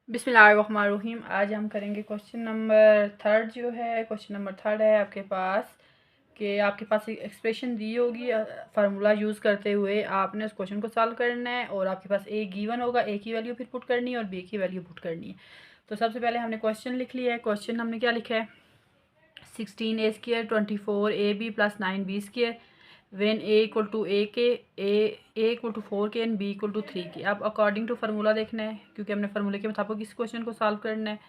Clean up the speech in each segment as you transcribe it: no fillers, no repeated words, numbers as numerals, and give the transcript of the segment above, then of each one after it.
बिस्मिल्लाहिर्रहमानिर्रहीम। आज हम करेंगे क्वेश्चन नंबर थर्ड। जो है क्वेश्चन नंबर थर्ड है आपके पास कि आपके पास एक एक्सप्रेशन दी होगी, फार्मूला यूज़ करते हुए आपने उस क्वेश्चन को सॉल्व करना है और आपके पास ए गिवन होगा, ए की वैल्यू फिर पुट करनी है और बी की वैल्यू पुट करनी है। तो सबसे पहले हमने क्वेश्चन लिख लिया है। क्वेश्चन हमने क्या लिखा है, 16a² 24ab + 9b² when a equal to A equal to 4k and B equal to 3k। अब अकॉर्डिंग टू फार्मूला देखना है, क्योंकि हमने फार्मूले के मुताबिक इस क्वेश्चन को सॉल्व करना है।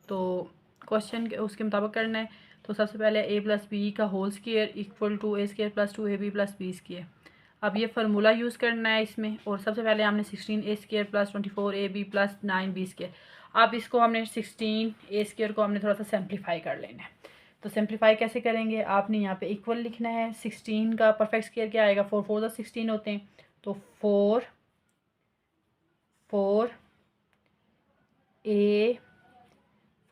तो क्वेश्चन उसके मुताबिक करना है। तो सबसे पहले a + b का whole square equal to a² + 2ab + b²। अब ये फार्मूला यूज़ करना है इसमें। और सबसे पहले हमने 16a² + 24ab + 9b²। अब इसको हमने 16a² को हमने थोड़ा सा सिंप्लीफाई कर लेना है। तो सिंप्लीफाई कैसे करेंगे, आपने यहाँ पे इक्वल लिखना है। 16 का परफेक्ट स्क्वायर क्या आएगा, 4 4 16 होते हैं। तो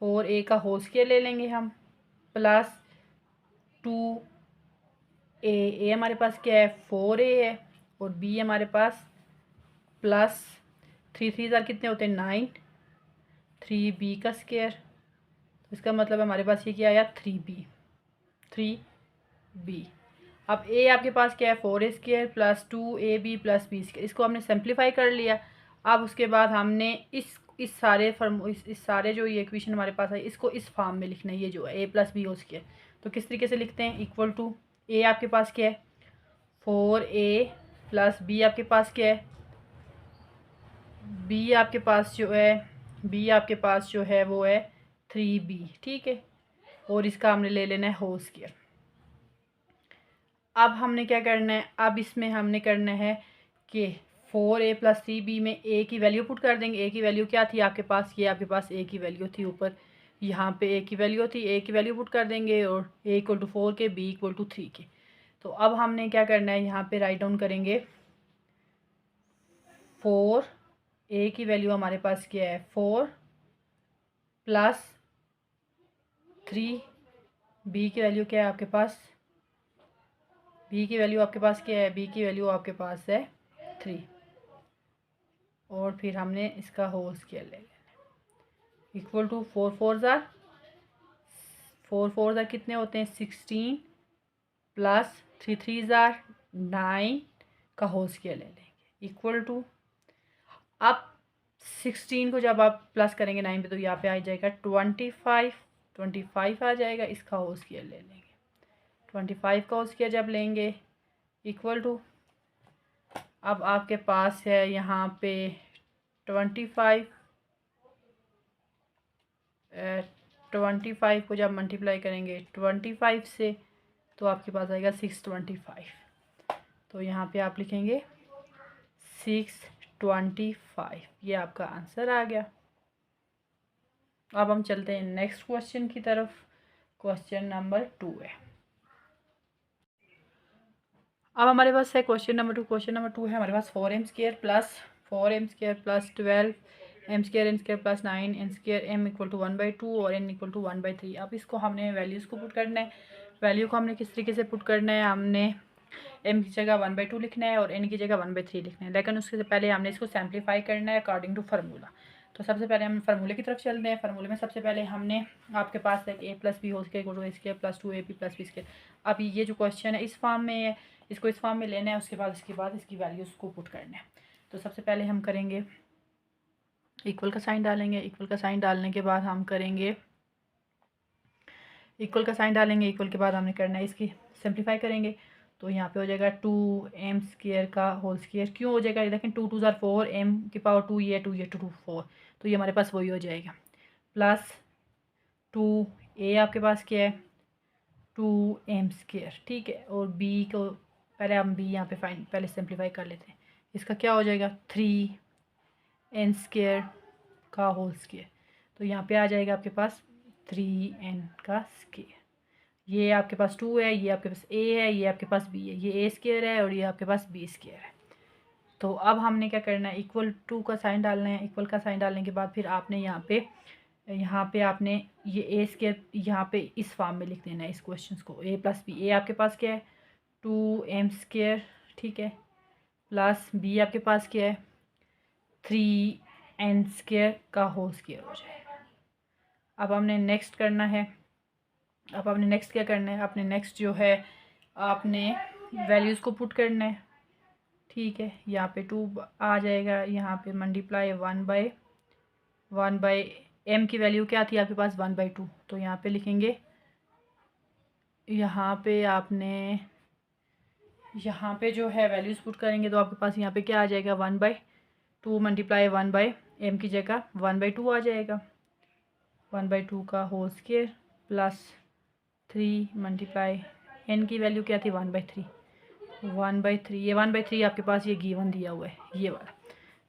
4a का होल स्क्वायर ले लेंगे हम, प्लस 2a हमारे पास क्या है, 4a है, और b हमारे पास प्लस 3 3 कितने होते हैं, 9, 3b का स्क्वायर। तो इसका मतलब हमारे पास ये क्या आया, 3b। अब a आपके पास क्या है, 4a² + 2ab + b²। इसको हमने सिंप्लीफाई कर लिया। अब उसके बाद हमने इस सारे जो ये इक्वेशन हमारे पास है, इसको इस फॉर्म में लिखना है। ये जो है a + b होल स्क्वायर। तो किस तरीके से लिखते हैं, इक्वल टू a आपके पास क्या है, 4a + b आपके पास क्या है, b आपके पास जो है वो है 3b। ठीक है, और इसका हमने ले लेना है होल स्क्वायर। अब हमने क्या करना है, अब इसमें हमने करना है कि 4a + 3b में a की वैल्यू पुट कर देंगे। a की वैल्यू क्या थी आपके पास, ये आपके पास a की वैल्यू थी ऊपर, यहाँ पे a की वैल्यू थी। a की वैल्यू पुट कर देंगे और a equal to 4k, b equal to 3k। तो अब हमने क्या करना है, यहाँ पे राइट डाउन करेंगे 4, a की वैल्यू हमारे पास क्या है 4 प्लस 3, b की वैल्यू क्या है आपके पास, b की वैल्यू आपके पास क्या है, b की वैल्यू आपके पास है 3। और फिर हमने इसका होल स्क्वायर ले लेना, इक्वल टू 4 4 कितने होते हैं, 16 प्लस 3 3 9 का होल स्क्वायर ले लेंगे, इक्वल टू। अब 16 को जब आप प्लस करेंगे 9 पे, तो यहाँ पे आ जाएगा 25 आ जाएगा। इसका होल स्क्वायर ले लेंगे, 25 का होल स्क्वायर जब लेंगे, इक्वल टू। अब आपके पास है यहाँ पे 25 25 को जब मल्टीप्लाई करेंगे 25 से, तो आपके पास आएगा 625। तो यहाँ पे आप लिखेंगे 625। ये आपका आंसर आ गया। अब हम चलते हैं नेक्स्ट क्वेश्चन की तरफ। क्वेश्चन नंबर 2 है। अब हमारे पास है क्वेश्चन नंबर 2। क्वेश्चन नंबर 2 है हमारे पास 4m² + 12m² + 9n² m equal to 1/2 और n इक्वल टू 1/3। अब इसको हमने वैल्यूज़ को पुट करना है। वैल्यू को हमने किस तरीके से पुट करना है, हमने m की जगह 1/2 लिखना है और n की जगह 1/3 लिखना है। लेकिन उससे पहले हमने इसको सिंप्लीफाई करना है अकॉर्डिंग टू फार्मूला। तो सबसे पहले हम फार्मूले की तरफ चलते हैं। फार्मूले में सबसे पहले हमने आपके पास है a + b whole square equal to a² + 2ab + b²। अब ये जो क्वेश्चन है इस फॉर्म में है, इसको इस फॉर्म में लेना है। उसके बाद इसकी वैल्यूज़ को पुट करना है। तो सबसे पहले हम करेंगे इक्वल का साइन डालेंगे। इक्वल का साइन डालने के बाद हम करेंगे इक्वल का साइन डालेंगे। इक्वल के बाद हमने करना है इसकी सिंप्लीफाई करेंगे। तो यहाँ पे हो जाएगा 2m² का होल स्क्वायर। क्यों हो जाएगा, लेकिन 2 2 4, m की पावर 2 ये 2 ये 2 4, तो ये हमारे पास वही हो जाएगा। प्लस 2a आपके पास क्या है 2m²। ठीक है, और b को पहले हम b यहाँ पे पहले सिंप्लीफाई कर लेते हैं। इसका क्या हो जाएगा 3n² का होल स्क्वायर। तो यहाँ पे आ जाएगा आपके पास 3n का स्क्वायर। ये आपके पास 2 है, ये आपके पास a है, ये आपके पास b है, ये a² है और ये आपके पास b² है। तो अब हमने क्या करना है, इक्वल टू का साइन डालना है। इक्वल का साइन डालने के बाद फिर आपने यहाँ पे आपने ये a² यहाँ पे इस फॉर्म में लिख देना है इस क्वेश्चन को, a + b। a आपके पास क्या है 2m², ठीक है, प्लस b आपके पास क्या है 3 एन स्क्वायर का होल स्क्वायर हो जाएगा। अब हमने नेक्स्ट करना है, अब आपने नेक्स्ट क्या करना है, आपने नेक्स्ट जो है आपने वैल्यूज़ को पुट करना है। ठीक है, यहाँ पे 2 आ जाएगा, यहाँ पे मल्टीप्लाई 1/1 एम की वैल्यू क्या थी आपके पास 1/2, तो यहाँ पे लिखेंगे, यहाँ पे आपने यहाँ पे जो है वैल्यूज़ पुट करेंगे तो आपके पास यहाँ पे क्या आ जाएगा 1/2 मल्टीप्लाई 1/m की जगह 1/2 आ जाएगा। 1/2 का whole square plus 3 multiply n की वैल्यू क्या थी 1/3। 1/3 ये 1/3 आपके पास ये गिवन दिया हुआ है ये वाला,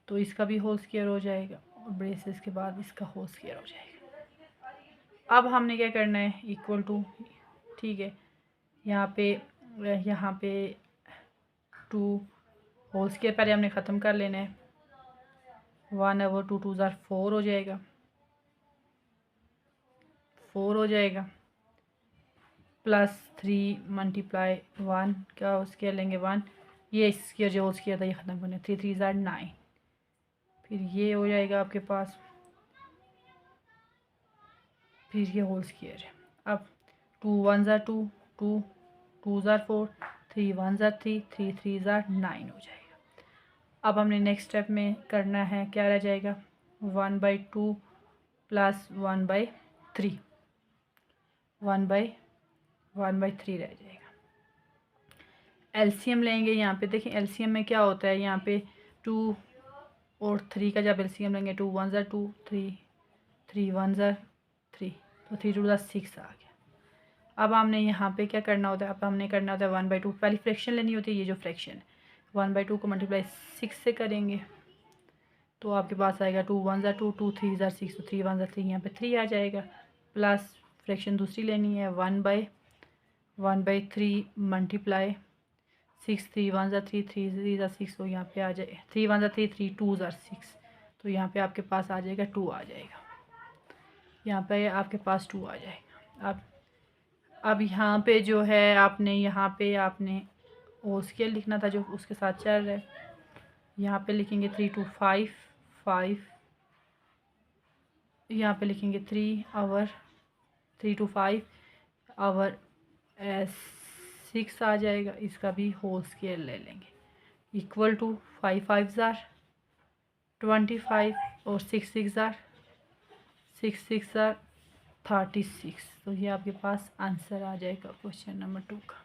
तो इसका भी होल स्क्वायर हो जाएगा और ब्रेसेस के बाद इसका होल स्क्वायर हो जाएगा। अब हमने क्या करना है इक्वल टू, ठीक है, यहाँ पे 2 होल स्क्वायर पहले हमने ख़त्म कर लेना है। 1/2 2 ज़ार 4 हो जाएगा, 4 हो जाएगा प्लस 3 मल्टीप्लाई 1 का होल स्क्वायर लेंगे 1, ये इसके जो होल स्क्वायर था ये ख़त्म करने 3 3 ज़ार 9, फिर ये हो जाएगा आपके पास, फिर ये होल स्क्वायर है। अब 2 1 ज़ार 2 2 2 ज़ार 4 3 1 ज़ार 3 3 3 ज़ार 9 हो जाएगा। अब हमने नेक्स्ट स्टेप में करना है, क्या रह जाएगा 1/2 प्लस 1/3 1/3 रह जाएगा। एलसीएम लेंगे, यहाँ पे देखें एलसीएम में क्या होता है, यहाँ पे 2 और 3 का जब एलसीएम लेंगे 2 1 ज़ार 2 3 3 1 ज़ार 3, तो 3 2 ज़ार 6 आ गया। अब हमने यहाँ पे क्या करना होता है, अब हमने करना होता है 1/2, पहली फ्रैक्शन लेनी होती है, ये जो फ्रैक्शन है 1/2 को मल्टीप्लाई 6 से करेंगे तो आपके पास आएगा 2 1 ज़ार 2 2 3 ज़ार 6, तो 3 1 ज़ार 3 यहाँ पे 3 आ जाएगा, प्लस फ्रैक्शन दूसरी लेनी है 1/3 मल्टीप्लाई 6 3 1 ज़ार 3 3 3 ज़ार 6, तो यहाँ पे आ जाए 3 1 ज़ार 3 3 2 ज़ार 6, तो यहाँ पे आपके पास आ जाएगा 2 आ जाएगा, यहाँ पे आपके पास 2 आ जाएगा। अब यहाँ पे जो है आपने होल स्क्वायर लिखना था जो उसके साथ चल रहा है, यहाँ पे लिखेंगे 3 2 5 5, यहाँ पे लिखेंगे 3 आवर 3 2 5 आवर 6 आ जाएगा, इसका भी होल स्क्वायर ले लेंगे इक्वल टू 5 5 ज़ार 25 और 6 6 ज़ार 36 ज़ार 36, तो ये आपके पास आंसर आ जाएगा क्वेश्चन नंबर 2 का।